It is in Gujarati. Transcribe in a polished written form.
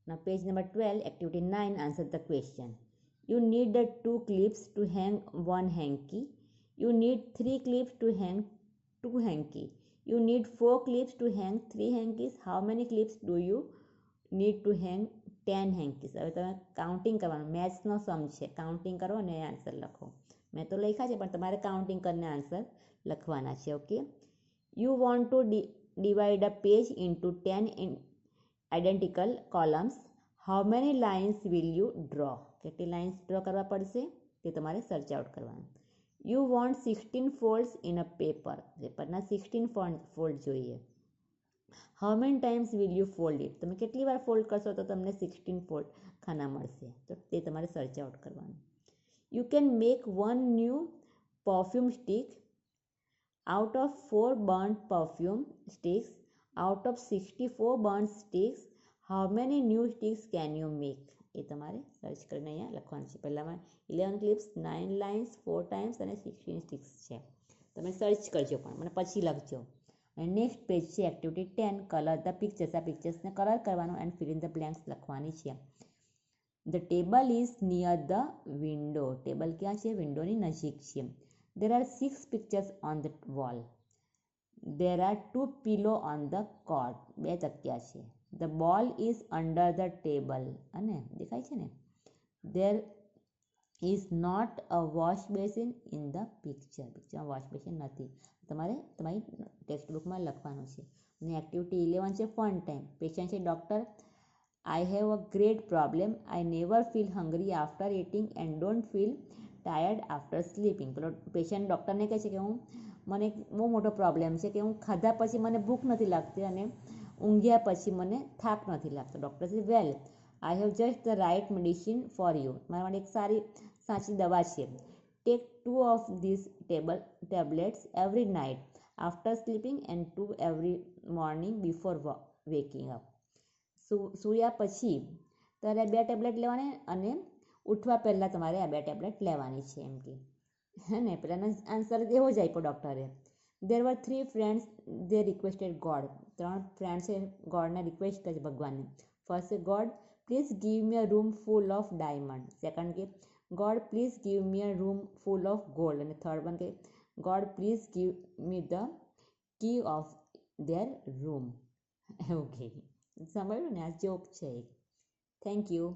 Now page number 12, activity 9, answer the question. You need the 2 clips to hang 1 hanky. You need 3 clips to hang 2 hanky. You need 4 clips to hang 3 hankies. How many clips do you need to hang 10 hankies? હવે તમે કાઉન્ટિંગ કરવાનું, મેથ્સનો સમ છે, કાઉન્ટિંગ કરો અને આન્સર લખો. મેં તો લખ્યા છે પણ તમારે કાઉન્ટિંગ કરીને આન્સર લખવાના છે. Okay, you want to divide a page into 10 identical columns. How many lines will you draw? કેટલી લાઇન્સ ડ્રો કરવા પડશે તે તમારે સર્ચ આઉટ કરવાનું. You want 16 folds in a paper. પેપરના 16 fold જોઈએ. How many times will you fold it? તમે કેટલી વાર ફોલ્ડ કરશો તો તમને 16 ફોલ્ડ ખાના મળશે, તો તે તમારે સર્ચ આઉટ કરવાનું. You can make 1 new perfume stick out of 4 burnt perfume sticks. Out of 64 burnt sticks, how many new sticks can you make? એ તમારે સર્ચ કરીને અહીંયા લખવાનું છે. પહેલામાં 11 ક્લિપ્સ, 9 લાઇન્સ, 4 ટાઈમ્સ અને 16 સ્ટિક્સ છે. તમે સર્ચ કરજો પણ મને પછી લખજો. અને નેક્સ્ટ પેજ છે એક્ટિવિટી 10, કલર ધ પિક્ચર્સ. આ પિક્ચર્સને કલર કરવાનું and fill in the blanks લખવાની છે. The table is near the window. Table ક્યાં છે? વિન્ડોની નજીક છે. There are 6 pictures on the wall. There are 2 pillows on the cot. 2 તકિયા છે. The ball is under the table. અને દેખાય છે ને? There is not a wash basin in the picture. પિક્ચરમાં વોશ બેસિન નથી. તમારે તમારી ટેક્સ્ટ બુકમાં લખવાનું છે. અને એક્ટિવિટી 11 છે ફન ટાઈમ. પેશન્ટ છે doctor. I have a great problem. I never feel hungry after eating and don't feel tired after sleeping. પેલો પેશન્ટ ડૉક્ટરને કહે છે કે મને એક બહુ મોટો પ્રોબ્લેમ છે કે હું ખાધા પછી મને ભૂખ નથી લાગતી અને ઊંઘ્યા પછી મને થાક નથી લાગતો. ડૉક્ટર છે well, I have just the right medicine for you. મારા માટે એક સાચી દવા છે. Take 2 of these tablets every night after sleeping and 2 every morning before waking up. સૂયા પછી તમારે 2 ટેબ્લેટ લેવાની અને ઉઠવા પહેલાં તમારે આ 2 ટેબ્લેટ લેવાની છે એમ કે. હે ને? પેલાનો આન્સર એવો જ આપ્યો ડૉક્ટરે. There were 3 friends, they requested God. 3 friend છે, ગોડને રિક્વેસ્ટ કરે છે ભગવાનને. ફર્સ્ટ છે God please give me a room full of diamond. Second કે God please give me a room full of gold. અને થર્ડ વન કે God please give me the key of their room. એવું કે સાંભળ્યું ને? આ જોક છે. Thank you.